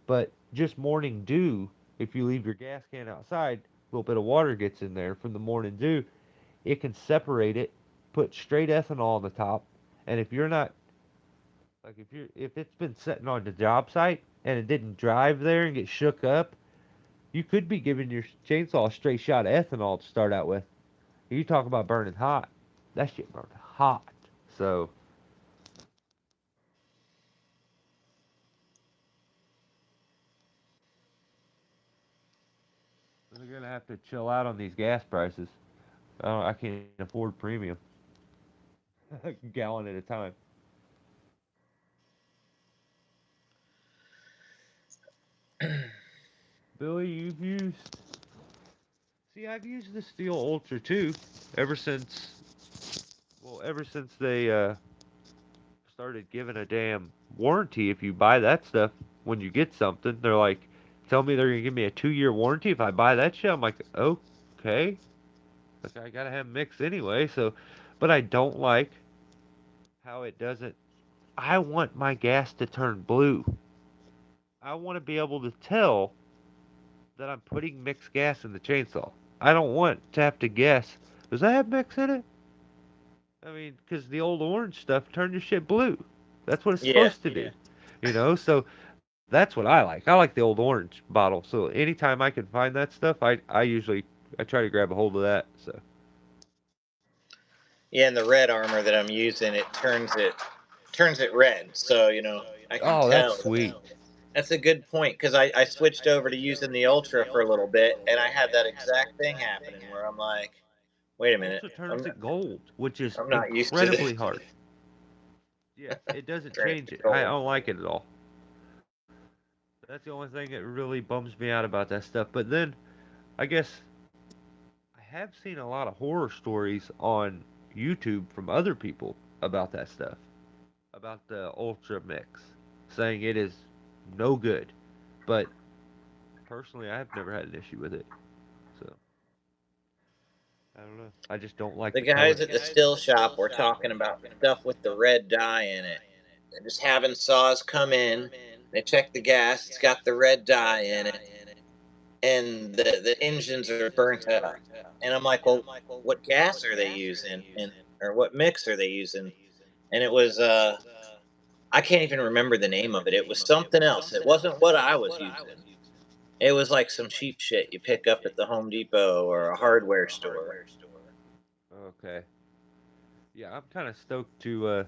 but just morning dew, if you leave your gas can outside, a little bit of water gets in there from the morning dew. It can separate it, put straight ethanol on the top, and if you're not like if it's been sitting on the job site and it didn't drive there and get shook up, you could be giving your chainsaw a straight shot of ethanol to start out with. You talk about burning hot. That shit burned hot. So we're gonna have to chill out on these gas prices. I can't afford premium. Gallon at a time. Billy, you've used. See, I've used the Steel Ultra too, ever since. Well, ever since they started giving a damn warranty if you buy that stuff when you get something. They're like, tell me they're gonna give me a 2-year warranty if I buy that shit. I'm like, okay. Like I gotta have mix anyway. So, but I don't like how it doesn't. I want my gas to turn blue. I want to be able to tell that I'm putting mixed gas in the chainsaw. I don't want to have to guess. Does that have mix in it? I mean, because the old orange stuff turned your shit blue. That's what it's Yeah. supposed to do. So that's what I like. I like the old orange bottle. So anytime I can find that stuff, I usually I try to grab a hold of that. So Yeah, and the red armor that I'm using, it turns it red. So, I can oh, that's tell. sweet. That's a good point because I switched over to using the Ultra for a little bit and I had that exact thing happening where I'm like, Wait a minute. also turns it gold, which is I'm not used to incredibly this. hard. Yeah, it doesn't Turns change to it. I gold. don't like it at all. That's the only thing that really bums me out about that stuff. But then, I guess I have seen a lot of horror stories on YouTube from other people about that stuff, about the Ultra Mix, saying it is no good. But personally, I've never had an issue with it. So, I don't know. I just don't like The the color. guys at the still shop were talking about the stuff with the red dye in it. They're just having saws come in. They check the gas. It's got the red dye in it, and the engines are burnt up. And I'm like, well, what gas are they using, and or what mix are they using? And it was I can't even remember the name of it. It was something else. It wasn't what I was using. It was like some cheap shit you pick up at the Home Depot or a hardware store. Okay. Yeah, I'm kind of stoked to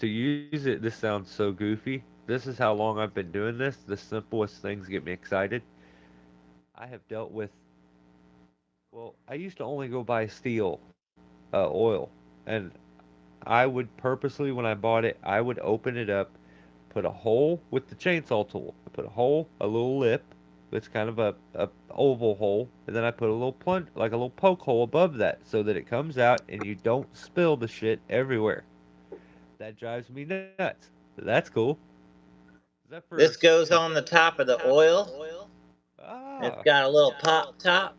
use it. This sounds so goofy. This is how long I've been doing this. The simplest things get me excited. I have dealt with, well, I used to only go buy steel oil, and I would purposely, when I bought it, I would open it up, put a hole with the chainsaw tool. I put a hole, a little lip. It's kind of a oval hole, and then I put a little plunge, like a little poke hole above that, so that it comes out and you don't spill the shit everywhere. That drives me nuts. That's cool. Is that for? This goes on the top of the oil. It's Ah, got a little pop top.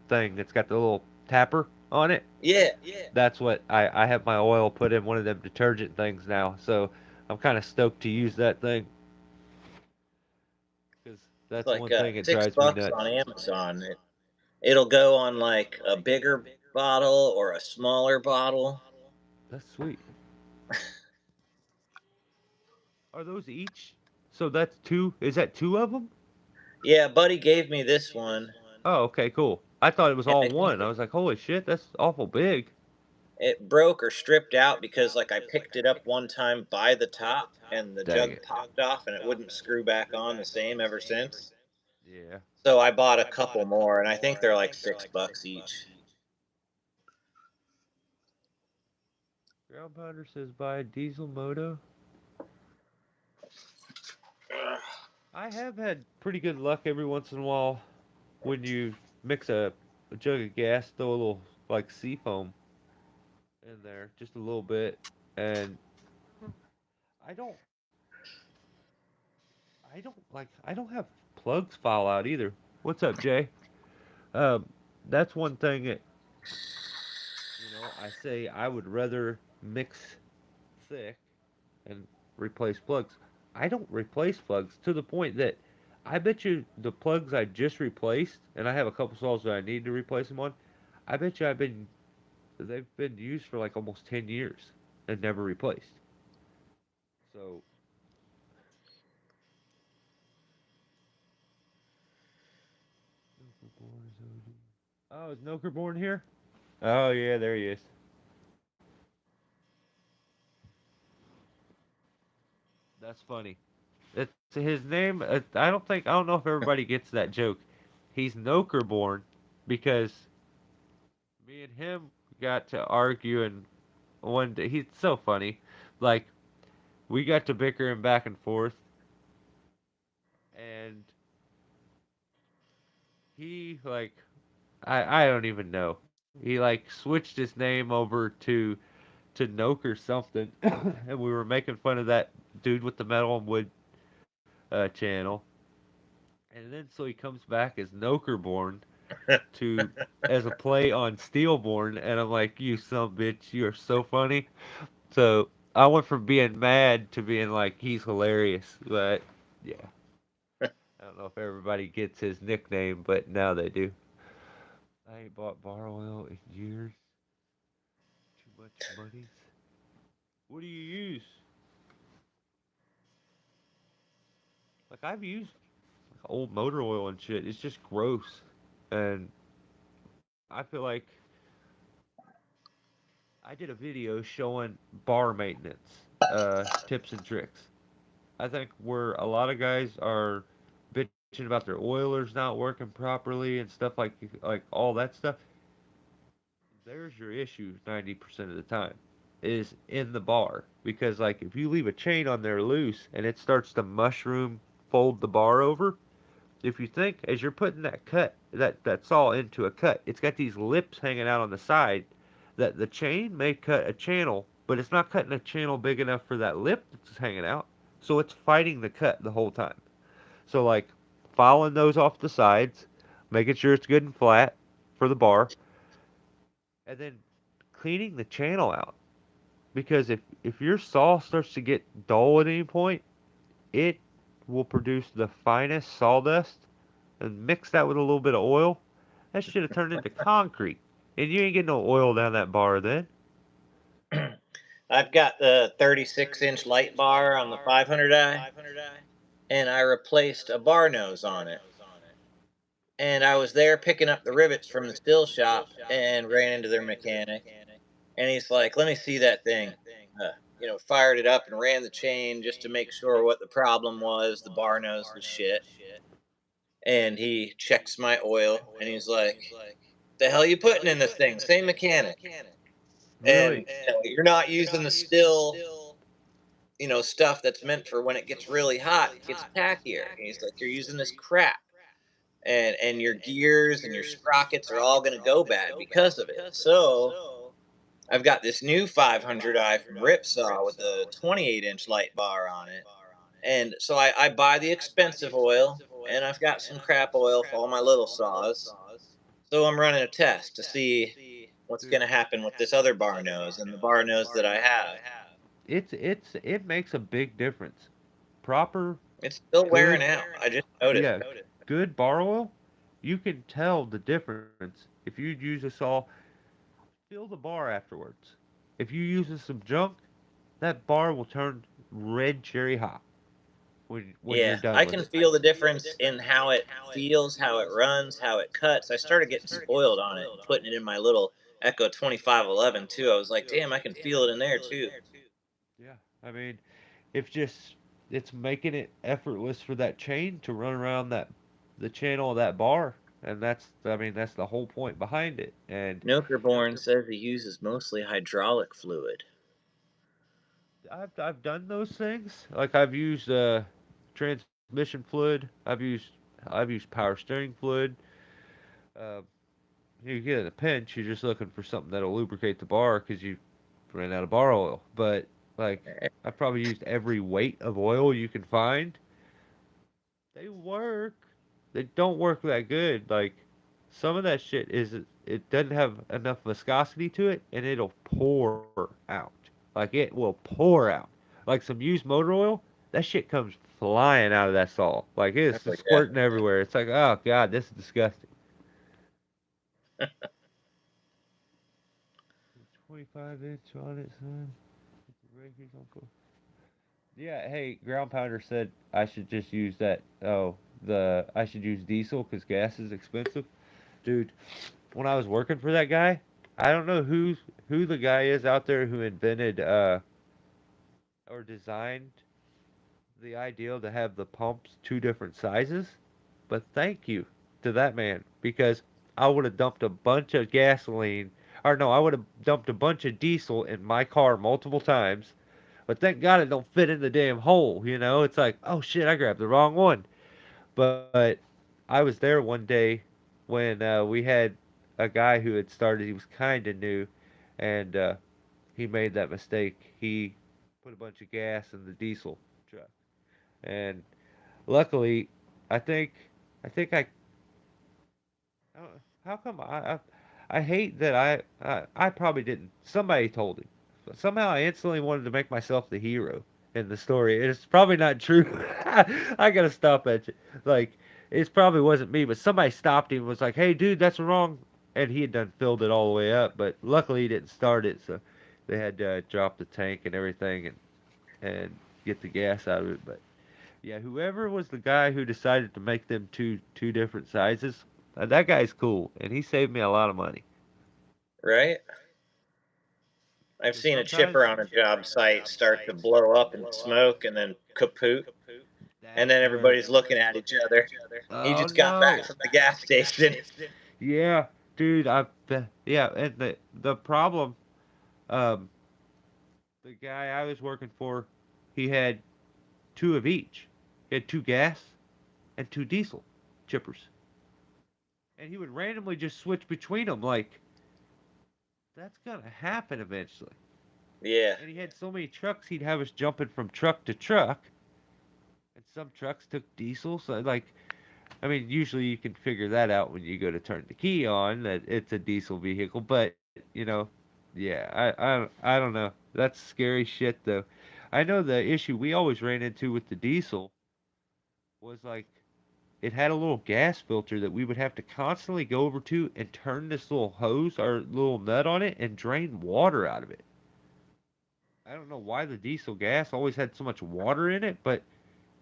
thing. It's got the little tapper on it. Yeah, That's what I have my oil put in one of them detergent things now. So I'm kind of stoked to use that thing because it's that's like one thing that six drives me bucks nuts. on Amazon. It'll go on like a bigger bottle or a smaller bottle. That's sweet. Are those each? So that's two. Is that two of them? Yeah, buddy gave me this one, Oh, okay, cool. I thought it was and all I think one. I was like, holy shit, that's awful big. it broke or stripped out because like I picked it up one time by the top and the Dang jug it. popped off and it wouldn't screw back on the same ever since. Yeah. So I bought a couple more and I think they're like 6 bucks each. Ground Pounder says buy a diesel moto. I have had pretty good luck every once in a while when you mix a jug of gas, throw a little like seafoam in there, just a little bit, and I don't, I don't have plugs fall out either. What's up, Jay? Um, that's one thing that I say I would rather mix thick and replace plugs. I don't replace plugs to the point that I bet you the plugs I just replaced, and I have a couple saws that I need to replace them on. I bet you they've been used for like almost 10 years and never replaced. So, oh, is Noker born here? Oh yeah, there he is. That's funny. It's his name. I don't know if everybody gets that joke. He's Noker born because me and him got to argue, and one day he's so funny. Like we got to bickering back and forth, and he like I don't even know. He like switched his name over to Noke or something, and we were making fun of that dude with the metal and wood channel. And then so he comes back as Nokerborn to as a play on Steelborn, and I'm like, you son of a bitch, you are so funny. So I went from being mad to being like, he's hilarious. But yeah, I don't know if everybody gets his nickname, but now they do. I ain't bought bar oil in years. Too much money. What do you use? Like I've used like old motor oil and shit. It's just gross, and I feel like I did a video showing bar maintenance, tips and tricks. I think where a lot of guys are bitching about their oilers not working properly and stuff like all that stuff, there's your issue 90% of the time is in the bar because like if you leave a chain on there loose and it starts to mushroom fold the bar over, if you think as you're putting that saw into a cut, it's got these lips hanging out on the side that the chain may cut a channel, but it's not cutting a channel big enough for that lip that's hanging out, so it's fighting the cut the whole time. So like filing those off the sides, making sure it's good and flat for the bar, and then cleaning the channel out. Because if your saw starts to get dull at any point, it will produce the finest sawdust and mix that with a little bit of oil. That should have turned into concrete. And you ain't getting no oil down that bar then. I've got the 36-inch light bar on the 500i, and I replaced a bar nose on it. And I was there picking up the rivets from the still shop and ran into their mechanic. And he's like, "Let me see that thing." Fired it up and ran the chain just to make sure what the problem was. The bar nose was shit. And he checks my oil and he's like, "The hell you putting in this thing?" Same mechanic. And Really? you're not using the still, stuff that's meant for when it gets really hot. It gets tackier. And he's like, "You're using this crap, and your gears and your sprockets are all going to go bad because of it." So I've got this new 500i from Ripsaw with a 28-inch light bar on it. And so I buy the expensive oil, and I've got some crap oil for all my little saws. So I'm running a test to see what's Dude, going to happen with this other bar nose and the bar nose that I have. it makes a big difference. Proper, It's still good, wearing out. I just noticed. yeah, good bar oil, you can tell the difference. If you use a saw, fill the bar afterwards. If you use some junk, that bar will turn red cherry hot when you're Yeah, done I with can it. feel the difference in how it feels, how it runs, how it cuts. I started getting spoiled on it and putting it in my little Echo 2511 too. I was like, damn, I can feel it in there too. Yeah, I mean, it's just it's making it effortless for that chain to run around that the channel of that bar, and that's the whole point behind it. And Nokerborn says he uses mostly hydraulic fluid. I've done those things. Like I've used transmission fluid. I've used power steering fluid. Uh, you get in a pinch, you're just looking for something that'll lubricate the bar because you ran out of bar oil. But like I've probably used every weight of oil you can find. They work. They don't work that good. Like some of that shit is it doesn't have enough viscosity to it, and it'll pour out. Like it will pour out. Like some used motor oil, that shit comes flying out of that saw. Like it's Oh just yeah. squirting everywhere. It's like, oh god, this is disgusting. 25 inch on it, son. Breakers, uncle. Yeah, hey, Ground Pounder said I should just use that. Oh, I should use diesel because gas is expensive. Dude, when I was working for that guy, I don't know who the guy is out there who invented or designed the ideal to have the pumps two different sizes, but thank you to that man because I would have dumped a bunch of gasoline or no, I would have dumped a bunch of diesel in my car multiple times. But thank God it don't fit in the damn hole, you know? It's like, oh shit, I grabbed the wrong one. But I was there one day when we had a guy who had started. He was kind of new, and he made that mistake. He put a bunch of gas in the diesel truck, and luckily, I think I don't, how come I hate that I probably didn't. Somebody told him. But somehow I instantly wanted to make myself the hero in the story. It's probably not true. I gotta stop at you. Like it probably wasn't me, but somebody stopped him and was like, "Hey, dude, that's wrong." And he had done filled it all the way up, but luckily he didn't start it, so they had to drop the tank and everything and get the gas out of it. But yeah, whoever was the guy who decided to make them two different sizes, that guy's cool, and he saved me a lot of money. Right? I've So seen a sometimes chipper on a job site start to blow up and smoke and then kaput, and that's then where. everybody's looking at each other. He Oh just got no! back from the gas station. Yeah, dude. Yeah, and the problem, um, the guy I was working for, he had two of each. He had two gas and two diesel chippers, and he would randomly just switch between them. Like that's gonna happen eventually. Yeah. And he had so many trucks, he'd have us jumping from truck to truck, and some trucks took diesel. So like, I mean, usually you can figure that out when you go to turn the key on that it's a diesel vehicle. But yeah, I don't know. That's scary shit though. I know the issue we always ran into with the diesel was like it had a little gas filter that we would have to constantly go over to and turn this little hose or little nut on it and drain water out of it. I don't know why the diesel gas always had so much water in it, but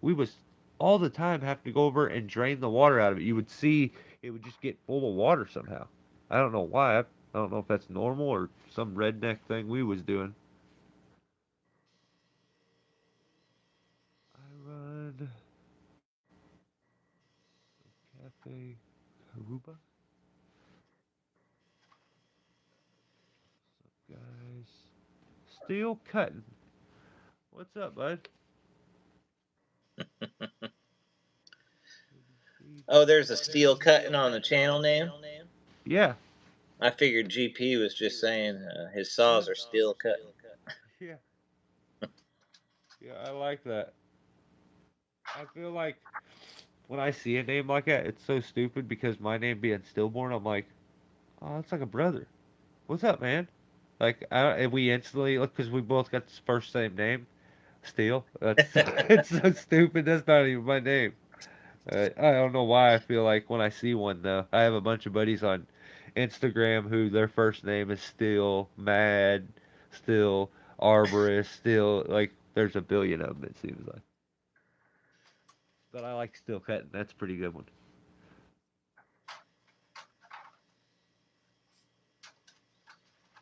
we was all the time having to go over and drain the water out of it. You would see it would just get full of water somehow. I don't know why. I don't know if that's normal or some redneck thing we was doing. I run Cafe Karuba. What's up, guys? Steel cutting. What's up, bud? Oh, there's a steel cutting on the channel name. Yeah, I figured GP was just saying his yeah, saws are steel cutting. yeah, yeah. I like that. I feel like when I see a name like that, it's so stupid because my name being stillborn, I'm like, oh, it's like a brother. What's up, man? Like, and we instantly look because we both got the first same name. Steele. That's it's so stupid. That's not even my name. I don't know why I feel like when I see one though. I have a bunch of buddies on Instagram who their first name is Steele, Mad, Still, Arborist, Still. Like, there's a billion of them. It seems like. But I like Still Cutting. That's a pretty good one.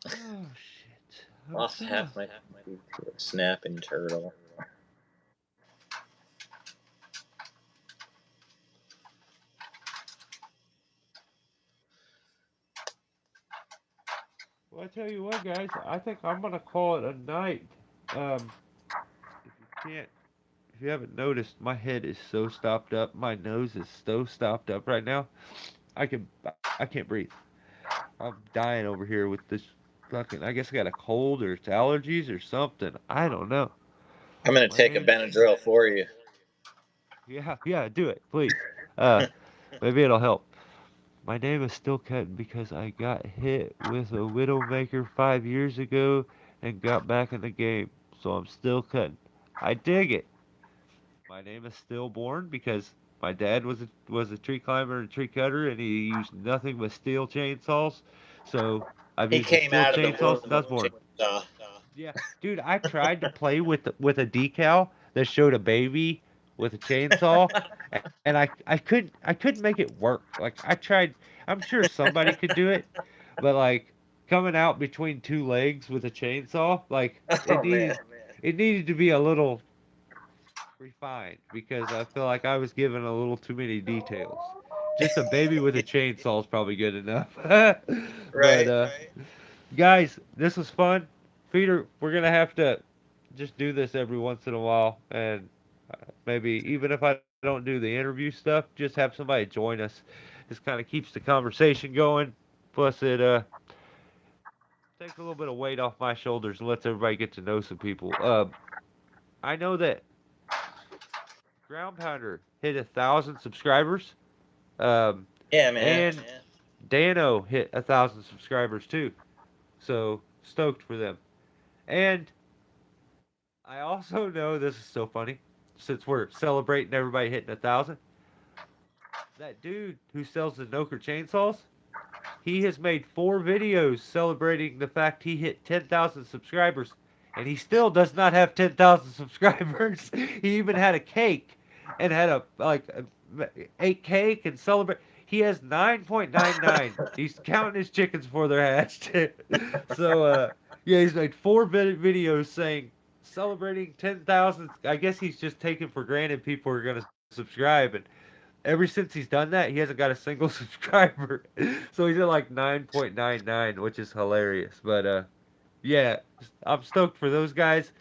Oh shit! I'm Lost trying to. half my teeth to a snapping turtle. Well, I tell you what, guys. I think I'm gonna call it a night. Um, if you can't, if you haven't noticed, my head is so stopped up. My nose is so stopped up right now. I can't breathe. I'm dying over here with this fucking. I guess I got a cold or it's allergies or something. I don't know. I'm gonna My take a name. Benadryl for you. Yeah, yeah. Do it, please. Uh, maybe it'll help. My name is still Cutting because I got hit with a Widowmaker 5 years ago and got back in the game. So I'm still cutting. I dig it. My name is Stillborn because my dad was a tree climber and tree cutter and he used nothing but steel chainsaws. So I've He used the came steel out of the chainsaws womb since I with was born. a chainsaw. Yeah, dude, I tried to play with a decal that showed a baby with a chainsaw, and I couldn't make it work. Like I tried, I'm sure somebody could do it, but like coming out between two legs with a chainsaw, like Oh man. it needed to be a little refined because I feel like I was given a little too many details. Just a baby with a chainsaw is probably good enough. But Right. guys, this was fun. Peter, we're gonna have to just do this every once in a while, and maybe even if I don't do the interview stuff, just have somebody join us. This kind of keeps the conversation going. Plus, it takes a little bit of weight off my shoulders and lets everybody get to know some people. I know that Ground Pounder hit 1,000 subscribers, um, Yeah, man. and Dano hit 1,000 subscribers too. So stoked for them. And I also know this is so funny since we're celebrating everybody hitting 1,000. That dude who sells the Noker chainsaws, he has made 4 videos celebrating the fact he hit 10,000 subscribers, and he still does not have 10,000 subscribers. He even had a cake and had ate cake and celebrate. He has 9.99. He's counting his chickens before they're hatched. So Yeah, he's made 4 videos saying celebrating 10,000. I guess he's just taken for granted people are gonna subscribe, and ever since he's done that, he hasn't got a single subscriber. So he's at like 9.99, which is hilarious. But yeah, I'm stoked for those guys.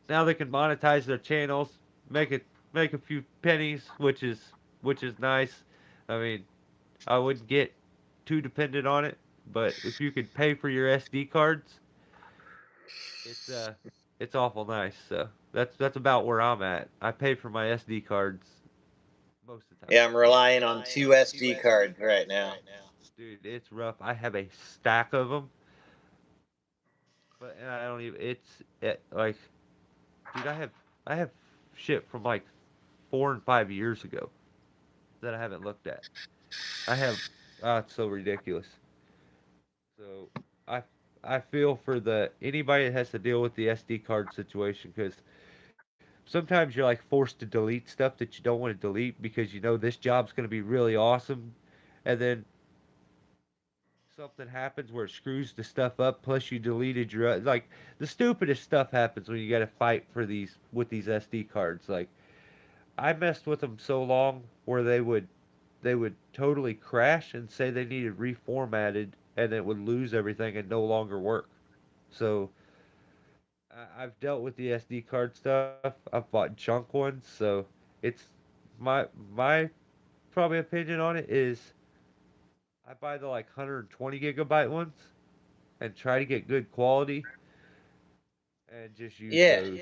Now they can monetize their channels, make a few pennies, which is nice. I mean, I wouldn't get too dependent on it, but if you could pay for your SD cards, it's it's awful nice. So that's about where I'm at. I pay for my SD cards most of the time. Yeah, I'm relying on two SD cards right now. Dude, it's rough. I have a stack of them, but and I don't even. Like, dude, I have shit from like 4 and 5 years ago that I haven't looked at. I have. It's so ridiculous. So I I feel for the anybody that has to deal with the SD card situation because sometimes you're like forced to delete stuff that you don't want to delete because you know this job's going to be really awesome, and then something happens where it screws the stuff up. Plus, you deleted your like the stupidest stuff happens when you got to fight for these with these SD cards. Like I messed with them so long where they would totally crash and say they needed reformatted, and it would lose everything and no longer work. So I've dealt with the SD card stuff. I've bought junk ones, so it's my probably opinion on it is I buy the like 120 gigabyte ones and try to get good quality and just use Yeah. those.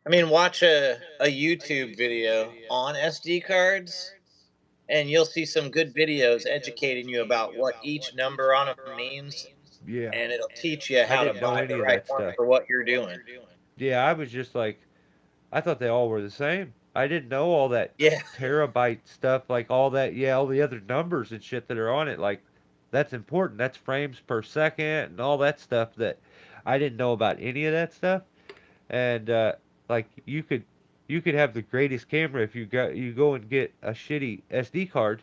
I mean, watch a YouTube video on SD cards, and you'll see some good videos educating you about what each number on them means, Yeah, and it'll teach you I how to didn't know buy the any of right that one stuff. for what you're doing. Yeah, I was just like I thought they all were the same. I didn't know all that Yeah. terabyte stuff, like all that, yeah, all the other numbers and shit that are on it. Like, that's important. That's frames per second and all that stuff that I didn't know about any of that stuff. And like you could have the greatest camera if you go and get a shitty SD card.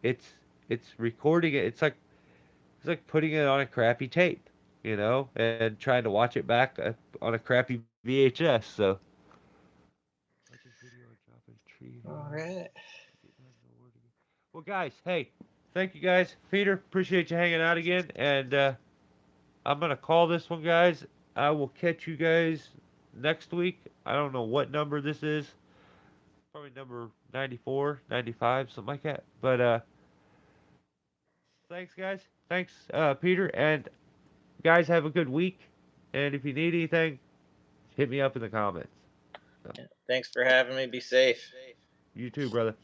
It's it's recording it. It's like putting it on a crappy tape, and trying to watch it back on a crappy VHS. So like this video on dropping tree All down. right. Well, guys, hey, thank you guys. Peter, appreciate you hanging out again. And I'm going to call this one, guys. I will catch you guys next week. I don't know what number this is. Probably number 94, 95, something like that. But thanks, guys. Thanks, Peter. And guys, have a good week. And if you need anything, hit me up in the comments. So, Thanks for having me. Be safe. you too, brother.